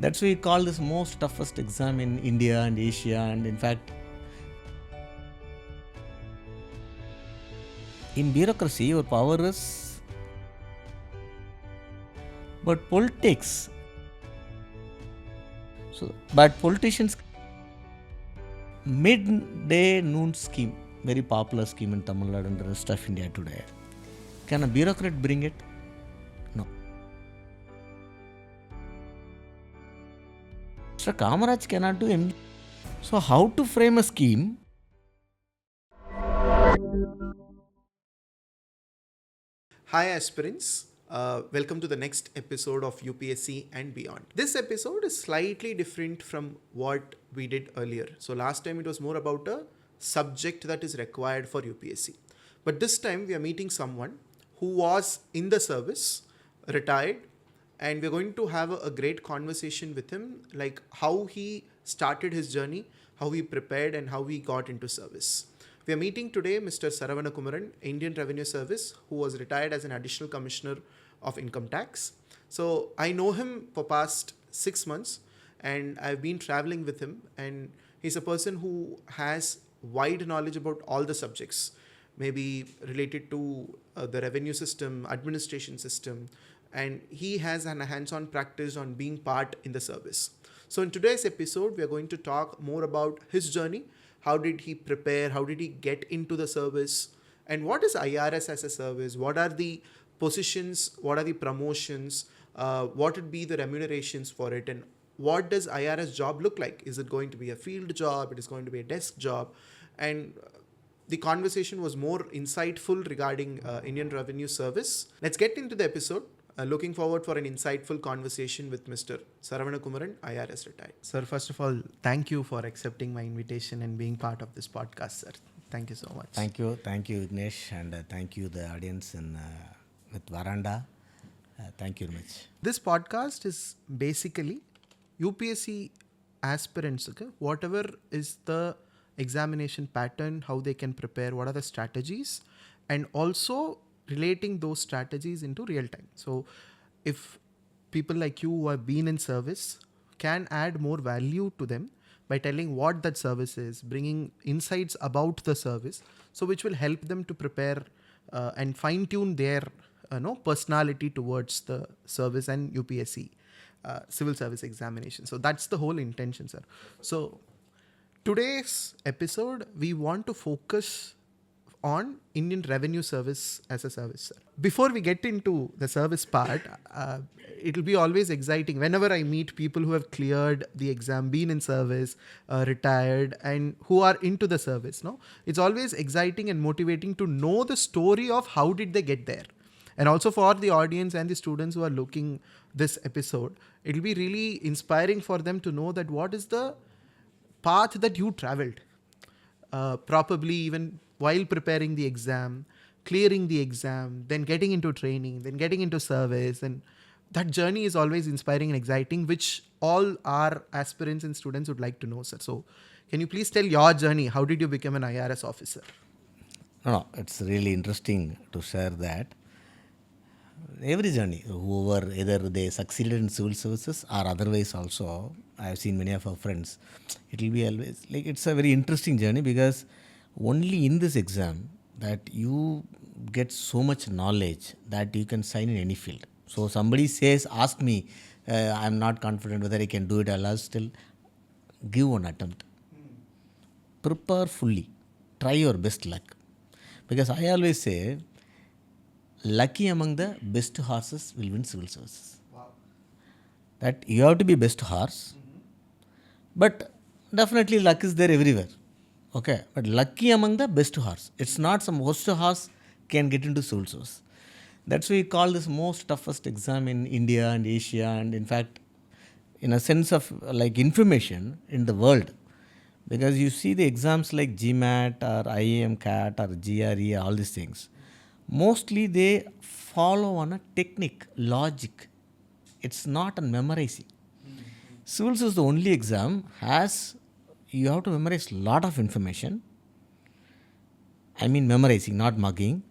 That's why we call this most toughest exam in India and Asia, and in fact, in bureaucracy, your power is, but politics. So, but politicians, midday noon scheme, very popular scheme in Tamil Nadu and the rest of India today. Can a bureaucrat bring it? No. Mr. Kamaraj cannot do MD. So how to frame a scheme? Hi aspirants, welcome to the next episode of UPSC and Beyond. This episode is slightly different from what we did earlier. So last time it was more about a subject that is required for UPSC. But this time we are meeting someone who was in the service, retired, and we're going to have a great conversation with him, like how he started his journey, how he prepared and how he got into service. We are meeting today Mr. Saravana Kumaran, Indian Revenue Service, who was retired as an additional commissioner of income tax. So I know him for past 6 months and I've been traveling with him, and he's a person who has wide knowledge about all the subjects, maybe related to the revenue system, administration system, and he has a hands-on practice on being part in the service. So in today's episode, we are going to talk more about his journey. How did he prepare? How did he get into the service? And what is IRS as a service? What are the positions? What are the promotions? What would be the remunerations for it? And what does IRS job look like? Is it going to be a field job? It is going to be a desk job? And the conversation was more insightful regarding Indian Revenue Service. Let's get into the episode. Looking forward for an insightful conversation with Mr. Saravana Kumaran, IRS retired. Sir, first of all, thank you for accepting my invitation and being part of this podcast, sir. Thank you so much. Thank you, Vignesh, and thank you the audience with Veranda. Thank you very much. This podcast is basically UPSC aspirants, okay? Whatever is the examination pattern, how they can prepare, what are the strategies, and also relating those strategies into real time. So if people like you who have been in service can add more value to them by telling what that service is, bringing insights about the service, so which will help them to prepare and fine tune their personality towards the service and UPSC Civil Service Examination. So that's the whole intention, sir. So today's episode, we want to focus on Indian Revenue Service as a service, sir. Before we get into the service part, it'll be always exciting whenever I meet people who have cleared the exam, been in service, retired, and who are into the service. No, it's always exciting and motivating to know the story of how did they get there. And also for the audience and the students who are looking this episode, it'll be really inspiring for them to know that what is the path that you traveled, probably even while preparing the exam, clearing the exam, then getting into training, then getting into service. And that journey is always inspiring and exciting, which all our aspirants and students would like to know, sir. So can you please tell your journey? How did you become an IRS officer? No, it's really interesting to share that. Every journey, whoever, either they succeeded in civil services or otherwise also, I have seen many of our friends, it will be always, like, it's a very interesting journey, because only in this exam that you get so much knowledge that you can sign in any field. So somebody says, ask me, I'm not confident whether I can do it, I'll still give one attempt. Prepare fully. Try your best luck. Because I always say, lucky among the best horses will win civil services. Wow. That you have to be best horse, but definitely luck is there everywhere. Okay, but lucky among the best horse. It's not some worst horse can get into civil service. That's why we call this most toughest exam in India and Asia, and in fact, in a sense of like information in the world. Because you see the exams like GMAT or IAM CAT or GRE, all these things, mostly they follow on a technique, logic. It's not on memorizing. Civils is the only exam you have to memorize a lot of information. I mean memorizing, not mugging.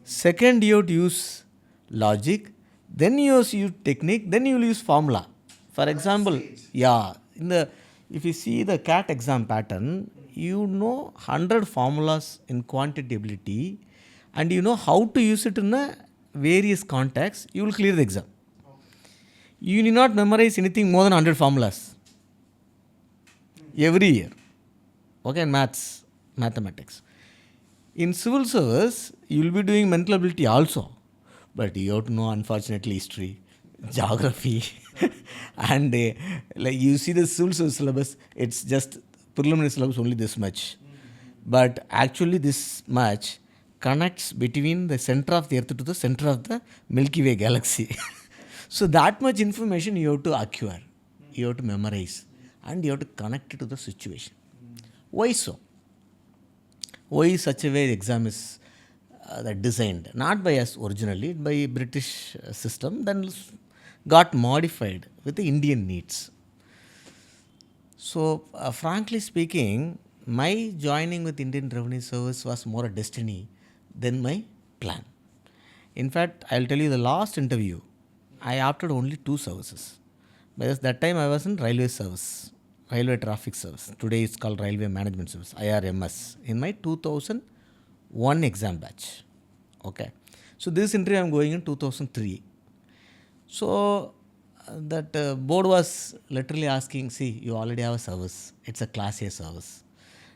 Second, you have to use logic. Then you use technique. Then you will use formula. For example, yeah, if you see the CAT exam pattern, you know 100 formulas in quantitability and you know how to use it in a various contexts, you will clear the exam. You need not memorize anything more than 100 formulas every year. Okay, and mathematics. In civil service, you will be doing mental ability also, but you have to know, unfortunately, history, geography, and like you see the civil service syllabus, it's just preliminary syllabus only this much, but actually this much connects between the center of the earth to the center of the Milky Way galaxy. So that much information you have to acquire, you have to memorize, and you have to connect it to the situation. Why so? Why such a way the exam is designed? Not by us originally, by British system, then got modified with the Indian needs. So, frankly speaking, my joining with Indian Revenue Service was more a destiny than my plan. In fact, I'll tell you the last interview, I opted only 2 services. Because that time I was in railway service, railway traffic service. Today it's called railway management service, IRMS, in my 2001 exam batch. Okay. So this interview I'm going in 2003. So that board was literally asking, see, you already have a service. It's a class A service.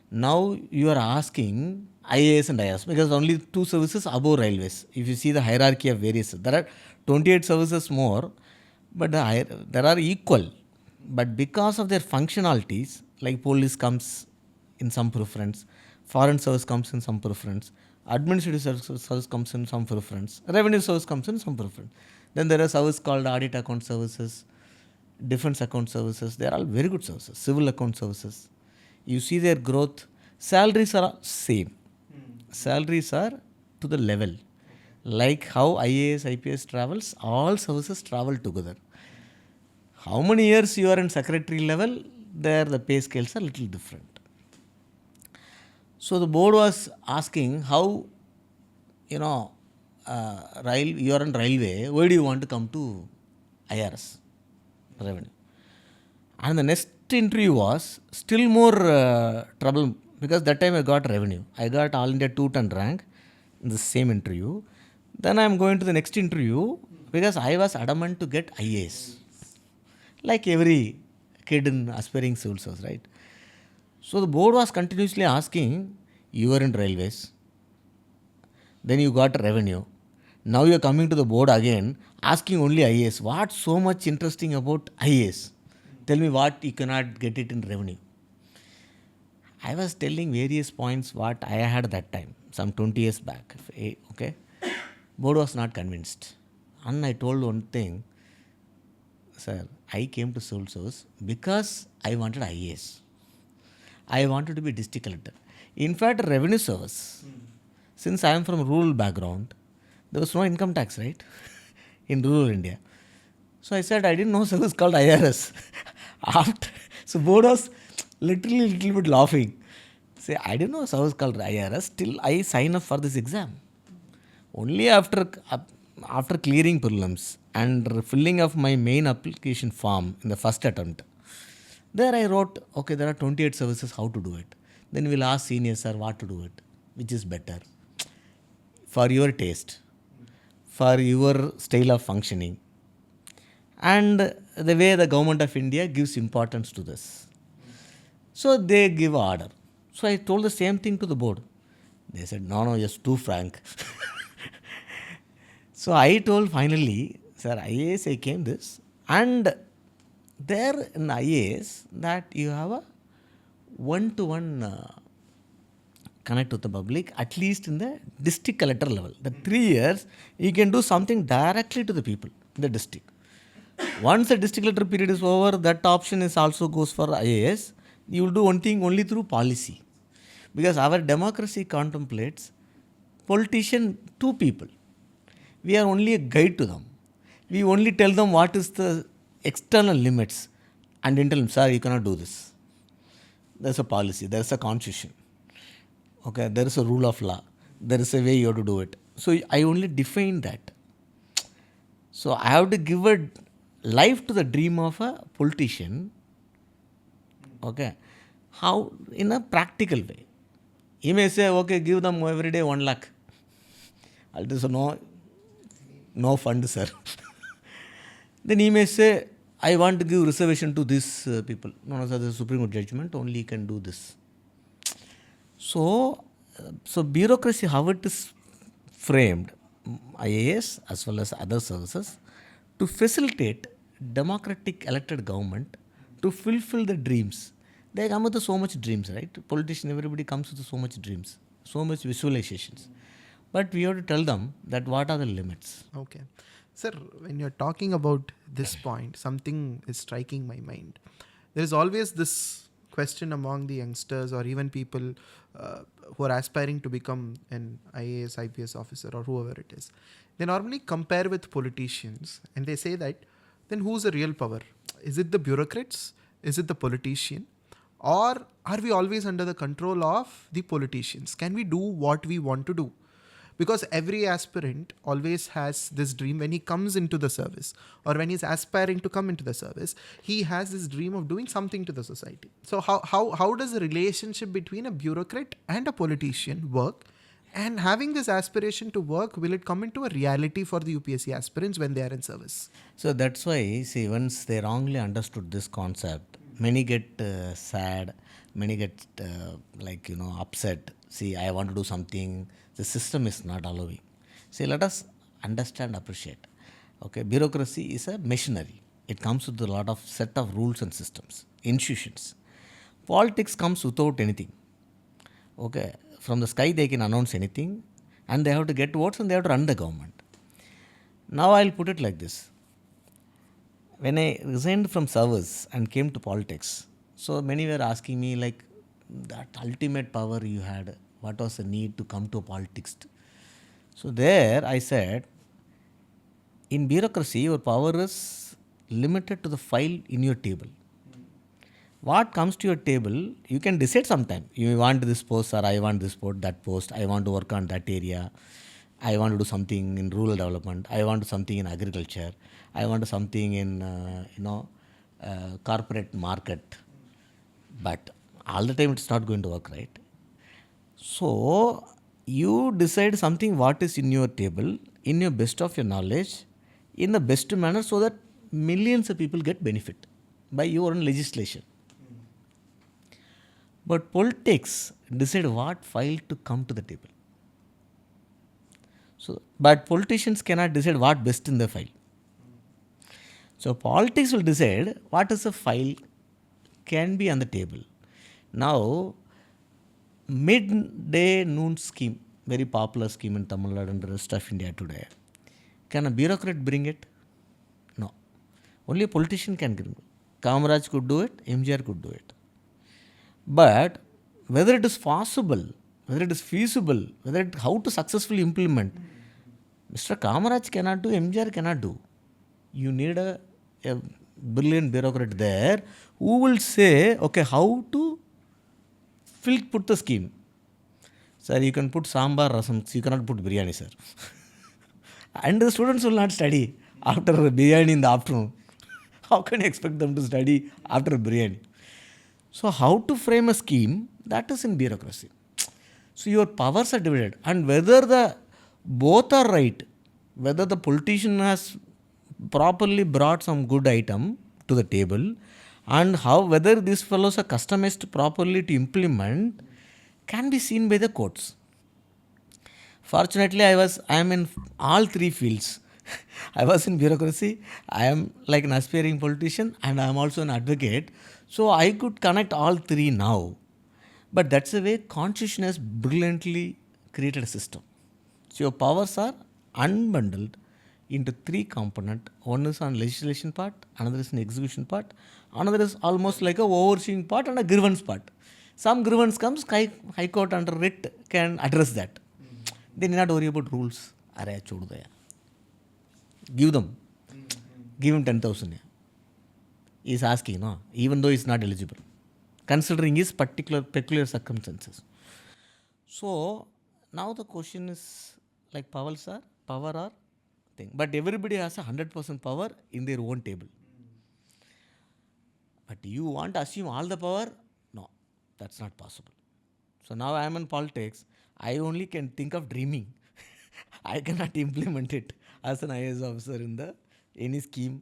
Now you are asking IAS and IRS because only 2 services above railways. If you see the hierarchy of various, there are 28 services more, but there are equal. But because of their functionalities, like police comes in some preference, foreign service comes in some preference, administrative service comes in some preference, revenue service comes in some preference. Then there are services called audit account services, defense account services. They are all very good services. Civil account services. You see their growth. Salaries are same. Salaries are to the level. Like how IAS, IPS travels, all services travel together. How many years you are in secretary level, there the pay scales are little different. So the board was asking how, you are in railway, why do you want to come to IRS, revenue? And the next interview was still more trouble because that time I got revenue. I got All India 210 rank in the same interview. Then I am going to the next interview because I was adamant to get IAS. Like every kid in aspiring civil service, right? So the board was continuously asking, you were in railways, then you got revenue. Now you are coming to the board again, asking only IAS. What's so much interesting about IAS? Tell me what you cannot get it in revenue. I was telling various points what I had that time, some 20 years back. Okay. Board was not convinced. And I told one thing, sir, I came to civil service because I wanted IAS. I wanted to be district collector. In fact, revenue service, since I am from rural background, there was no income tax, right? In rural India. So I said, I didn't know service called IRS. So board was literally a little bit laughing. Say, I didn't know service called IRS till I sign up for this exam. Only after clearing prelims and filling of my main application form in the first attempt, there I wrote, okay, there are 28 services, how to do it. Then we'll ask seniors, sir, what to do it, which is better for your taste, for your style of functioning, and the way the government of India gives importance to this. So they give order. So I told the same thing to the board. They said, no, just too frank. So I told finally, sir, IAS, I came this. And there in IAS, that you have a one-to-one connect with the public, at least in the district collector level. The 3 years, you can do something directly to the people in the district. Once the district collector period is over, that option is also goes for IAS. You will do one thing only through policy. Because our democracy contemplates politician two people. We are only a guide to them. We only tell them what is the external limits and then tell them, sir, you cannot do this. There's a policy, there's a constitution. Okay, there is a rule of law. There is a way you have to do it. So I only define that. So I have to give a life to the dream of a politician, okay, how in a practical way. He may say, okay, give them every day 1 lakh. I'll just say, no fund, sir. Then he may say, I want to give reservation to these people. No, sir, the Supreme Court judgment, only he can do this. So bureaucracy, how it is framed, IAS as well as other services, to facilitate democratic elected government to fulfill the dreams. They come with so much dreams, right? Politician, everybody comes with so much dreams, so much visualizations. But we have to tell them that what are the limits. Okay. Sir, when you're talking about this point, something is striking my mind. There is always this question among the youngsters or even people who are aspiring to become an IAS, IPS officer or whoever it is. They normally compare with politicians and they say that, then who's the real power? Is it the bureaucrats? Is it the politician? Or are we always under the control of the politicians? Can we do what we want to do? Because every aspirant always has this dream when he comes into the service or when he's aspiring to come into the service, he has this dream of doing something to the society. So how does the relationship between a bureaucrat and a politician work? And having this aspiration to work, will it come into a reality for the UPSC aspirants when they are in service? So that's why, see, once they wrongly understood this concept, many get sad, many get upset. See, I want to do something, the system is not allowing. See, let us understand, appreciate. Okay, bureaucracy is a machinery. It comes with a lot of set of rules and systems, institutions. Politics comes without anything. Okay, from the sky they can announce anything and they have to get votes and they have to run the government. Now I'll put it like this. When I resigned from service and came to politics, so many were asking me like, that ultimate power you had, what was the need to come to politics? So there I said, in bureaucracy your power is limited to the file in your table. What comes to your table, you can decide sometime. You want this post or I want this post, that post, I want to work on that area. I want to do something in rural development. I want to do something in agriculture. I want to do something in, corporate market. But all the time it's not going to work, right? So you decide something what is in your table, in your best of your knowledge, in the best manner so that millions of people get benefit by your own legislation. But politics decide what file to come to the table. So, but politicians cannot decide what best in the file. So politics will decide what is a file can be on the table. Now, midday noon scheme, very popular scheme in Tamil Nadu and the rest of India today. Can a bureaucrat bring it? No. Only a politician can bring it. Kamaraj could do it, MGR could do it. But whether it is possible, whether it is feasible, how to successfully implement, Mr. Kamaraj cannot do, MGR cannot do. You need a brilliant bureaucrat there who will say, okay, how to put the scheme. Sir, you can put sambar, rasam, you cannot put biryani, sir. And the students will not study after biryani in the afternoon. How can you expect them to study after biryani? So how to frame a scheme, that is in bureaucracy. So your powers are divided. And whether both are right, whether the politician has properly brought some good item to the table, and whether these fellows are customized properly to implement, can be seen by the courts. Fortunately, I am in all three fields. I was in bureaucracy, I am like an aspiring politician, and I am also an advocate. So I could connect all three now. But that's the way Constitution has brilliantly created a system. So your powers are unbundled into three components. One is on legislation part, another is in execution part, another is almost like a overseeing part and a grievance part. Some grievance comes, High Court under writ can address that. They need not worry about rules. Give them. Give him 10,000. He is asking, no, even though he is not eligible, considering his peculiar circumstances. So now the question is like power or thing. But everybody has a 100% power in their own table. But you want to assume all the power? No, that's not possible. So now I am in politics. I only can think of dreaming. I cannot implement it as an IAS officer in any scheme.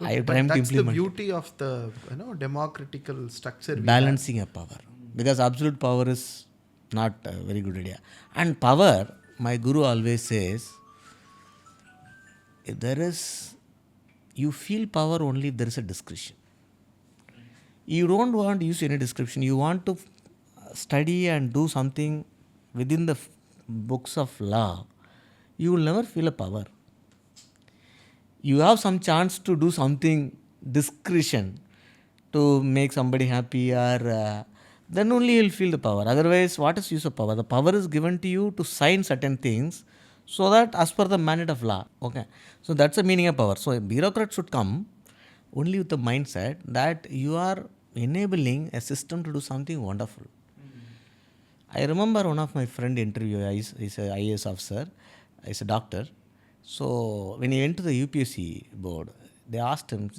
I am trying to That's the implement beauty of the democratical structure. balancing a power, because absolute power is not a very good idea. And power, my guru always says, if there is, you feel power only if there is a discretion. You don't want to use any description. You want to study and do something within the books of law. You will never feel a power. You have some chance to do something discretion to make somebody happy, or then only you will feel the power. Otherwise, what is use of power? The power is given to you to sign certain things so that as per the mandate of law. Okay. So that's the meaning of power. So a bureaucrat should come only with the mindset that you are enabling a system to do something wonderful. I remember one of my friend interview, he's a IAS officer, he's a doctor. So when he went to the UPSC board, they asked him,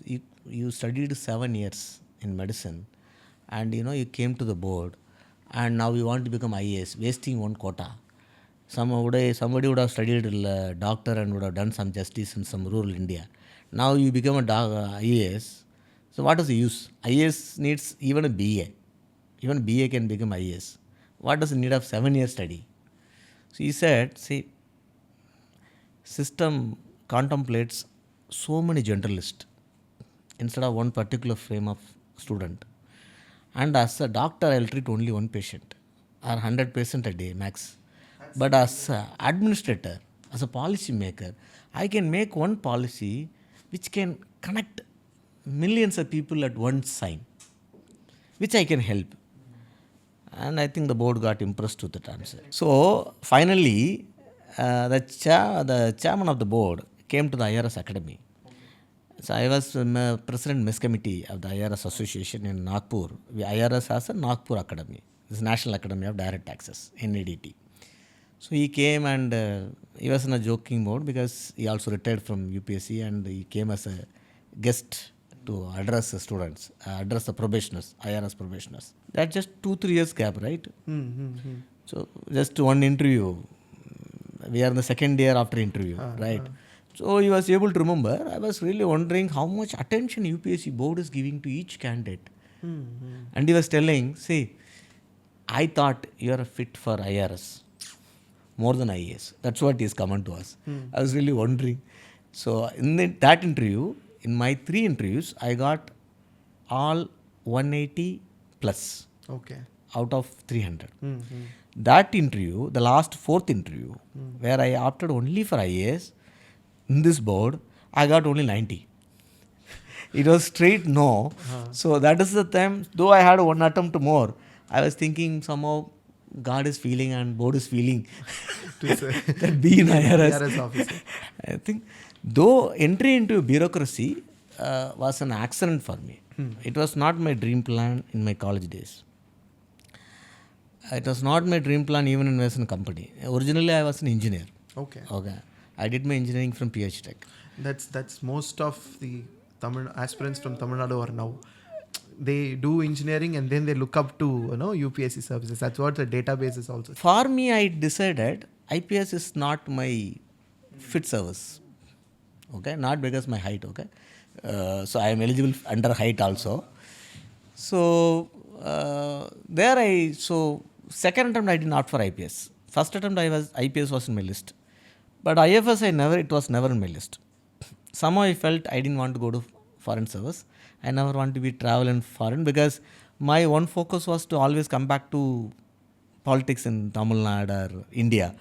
you studied 7 years in medicine and you came to the board and now you want to become IAS, wasting one quota. Somebody would have studied doctor and would have done some justice in some rural India. Now you become a IAS. So what is the use? IAS needs even a BA. Even a BA can become IAS. What does it need of 7 years study? So he said, see, system contemplates so many generalists instead of one particular frame of student. And as a doctor, I will treat only one patient or 100 patients a day max. But as an administrator, as a policy maker, I can make one policy which can connect millions of people at one sign, which I can help. And I think the board got impressed with that answer. So finally, the chairman of the board came to the IRS Academy. So I was president Miss Committee of the IRS Association in Nagpur. IRS has a Nagpur Academy. It's National Academy of Direct Taxes, NADT. So he came and he was in a joking mode because he also retired from UPSC and he came as a guest to address the students, address the probationers, IRS probationers. That's just 2-3 years gap, right? So just one interview. We are in the second year after interview, right? So he was able to remember. I was really wondering how much attention UPSC board is giving to each candidate. And he was telling, see, I thought you are fit for IRS more than IAS. That's what is common to us. I was really wondering. So in that interview, in my 3 interviews, I got all 180 plus out of 300. That interview, the last 4th interview, where I opted only for IAS, in this board, I got only 90. It was straight no. So that is the time, though I had one attempt more, I was thinking somehow God is feeling and board is feeling that be in IRS. I think, though entry into bureaucracy was an accident for me. It was not my dream plan in my college days. It was not my dream plan even when I was in a company. Originally, I was an engineer. Okay. I did my engineering from PH Tech. That's most of the aspirants from Tamil Nadu are now. They do engineering and then they look up to UPSC services. That's what the database is also. For me, I decided IPS is not my fit service. Okay, not because my height. Okay, so I am eligible under height also. So second attempt I did not for IPS. First attempt IPS was in my list, but IFS it was never in my list. Somehow I felt I didn't want to go to foreign service. I never want to be travel in foreign because my one focus was to always come back to politics in Tamil Nadu or India.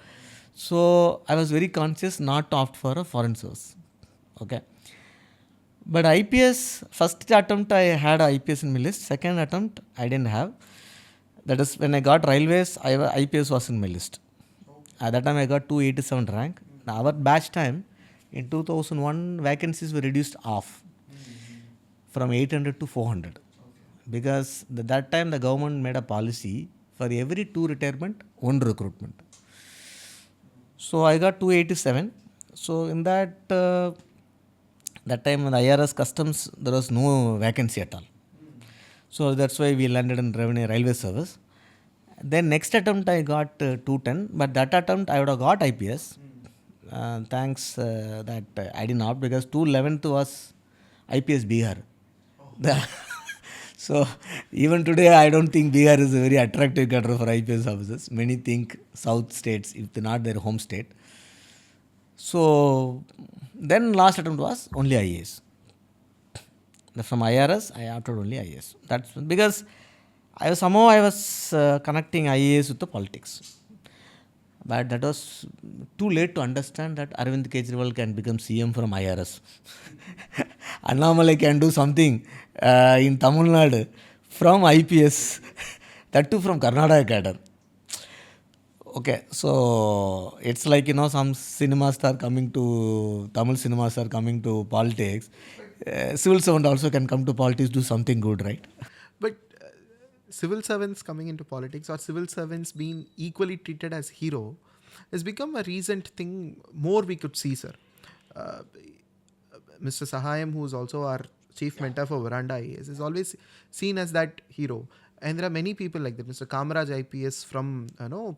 So I was very conscious not to opt for a foreign service. Okay. But IPS, first attempt I had IPS in my list. Second attempt I didn't have. That is when I got railways, IPS was in my list. At that time I got 287 rank. Now our batch time in 2001 vacancies were reduced off from 800 to 400 because that time the government made a policy for every 2 retirement, 1 recruitment. So I got 287. So in that time in the IRS customs, there was no vacancy at all. So that's why we landed in railway service. Then next attempt I got 210, but that attempt I would have got IPS. Thanks that I didn't opt because 211th was IPS Bihar. So even today I don't think Bihar is a very attractive cadre for IPS officers. Many think south states, if they're not their home state. So then last attempt was only IAS. From IRS I opted only IAS. That's because I was connecting IAS with the politics. But that was too late to understand that Arvind Kejriwal can become CM from IRS. Annamalai can do something in Tamil Nadu from IPS, that too from Karnataka cadre. Okay, so it's like, some cinemas are coming to, Tamil cinemas are coming to politics. Civil servant also can come to politics, do something good, right? But civil servants coming into politics or civil servants being equally treated as hero has become a recent thing. More we could see, sir. Mr. Sahayam, who is also our chief mentor for Veranda IAS, is always seen as that hero. And there are many people like that. Mr. Kamaraj IPS from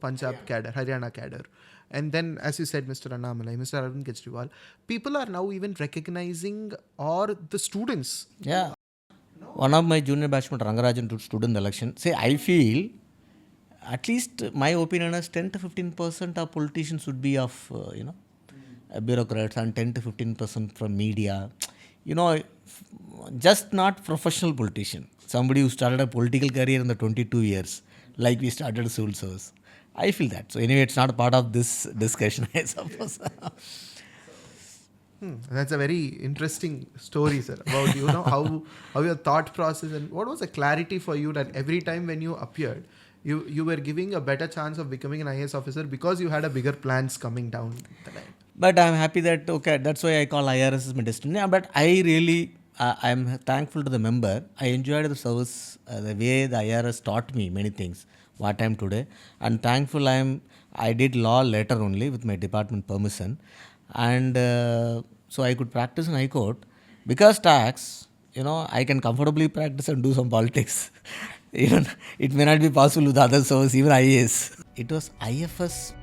Punjab cadre, Haryana cadre. And then, as you said, Mr. Annamalai, Mr. Arvind Kejriwal. People are now even recognizing, or the students. Yeah. One of my junior batchmate, Rangarajan, stood in the election. Say, I feel, at least my opinion is 10 to 15% of politicians should be of, bureaucrats, and 10 to 15% from media. Just not professional politician. Somebody who started a political career in the 22 years, like we started civil service. I feel that. So anyway, it's not a part of this discussion, I suppose. That's a very interesting story, sir, about how your thought process, and what was the clarity for you that every time when you appeared, you were giving a better chance of becoming an IAS officer because you had a bigger plans coming down the line. But I'm happy that, that's why I call IRS as my destiny. But I really, I'm thankful to the member. I enjoyed the service, the way the IRS taught me many things, what I am today. And thankful I did law later only with my department permission. And so I could practice in High Court. Because tax, I can comfortably practice and do some politics. Even it may not be possible with other service, even IAS. It was IFS.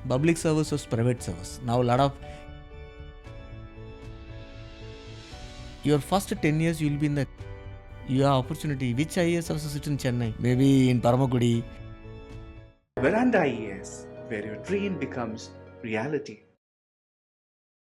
Public service was private service. Now a lot of your first 10 years you will be in your opportunity. Which IAS officer sits in Chennai? Maybe in Paramakudi. Veranda IAS, where your dream becomes reality.